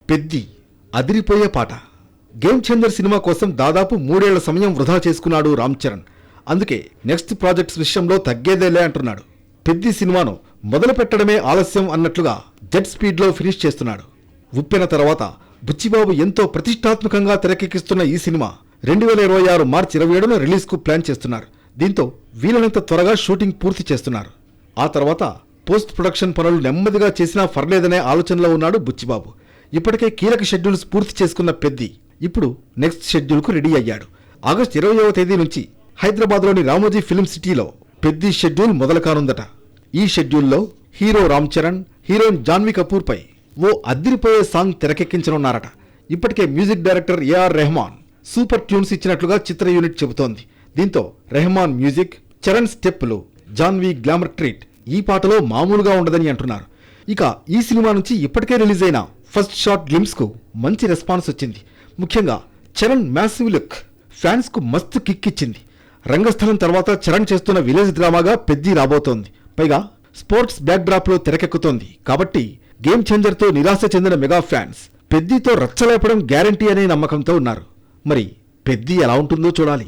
పెద్ది అదిరిపోయే పాట. Game changer cinema కోసం దాదాపు 3 ఏళ్ల సమయం వృధా చేసుకున్నాడు రామ్ చరణ్. అందుకే నెక్స్ట్ ప్రాజెక్ట్స్ విషయంలో తగ్గేదేలే అంటున్నాడు. పెద్ది సినిమాను మొదలు పెట్టడమే ఆలస్యం అన్నట్లుగా జెట్ స్పీడ్లో ఫినిష్ చేస్తున్నాడు. ఉప్పెన తర్వాత బుచ్చిబాబు ఎంతో ప్రతిష్టాత్మకంగా తెరకెక్కిస్తున్న ఈ సినిమా 2026 మార్చి 27న రిలీజ్కు ప్లాన్ చేస్తున్నారు. దీంతో వీలైనంత త్వరగా షూటింగ్ పూర్తి చేస్తున్నారు. ఆ తర్వాత పోస్ట్ ప్రొడక్షన్ పనులు నెమ్మదిగా చేసినా పర్లేదనే ఆలోచనలో ఉన్నాడు బుచ్చిబాబు. ఇప్పటికే కీలక షెడ్యూల్స్ పూర్తి చేసుకున్న పెద్ది ఇప్పుడు నెక్స్ట్ షెడ్యూల్కు రెడీ అయ్యాడు. ఆగస్టు 20వ తేదీ నుంచి హైదరాబాద్లోని రామోజీ ఫిల్మ్ సిటీలో పెద్ది షెడ్యూల్ మొదలు కానుందట. ఈ షెడ్యూల్లో హీరో రామ్ చరణ్, హీరోయిన్ జాన్వీ కపూర్ పై ఓ అద్దిరిపోయే సాంగ్ తెరకెక్కించనున్నారట. ఇప్పటికే music director AR Rahman super tunes ఇచ్చినట్లుగా చిత్ర యూనిట్ చెబుతోంది. దీంతో రెహమాన్ మ్యూజిక్, చరణ్ స్టెప్పులు, జాన్వీ గ్లామర్ ట్రీట్ ఈ పాటలో మామూలుగా ఉండదని అంటున్నారు. ఇక ఈ సినిమా నుంచి ఇప్పటికే రిలీజ్ అయిన ఫస్ట్ షాట్ గ్లిమ్స్ కు మంచి రెస్పాన్స్ వచ్చింది. ముఖ్యంగా చరణ్ మ్యాసివ్ లుక్ ఫ్యాన్స్ కు మస్తు కిక్ ఇచ్చింది. రంగస్థలం తర్వాత చరణ్ చేస్తున్న విలేజ్ డ్రామాగా పెద్ది రాబోతోంది. పైగా స్పోర్ట్స్ బ్యాక్ డ్రాప్ లో తెరకెక్కుతోంది. కాబట్టి గేమ్ చేంజర్ తో నిరాశ చెందిన మెగా ఫ్యాన్స్ పెద్దితో రచ్చలేపడం గ్యారంటీ అనే నమ్మకంతో ఉన్నారు. మరి పెద్ది ఎలా ఉంటుందో చూడాలి.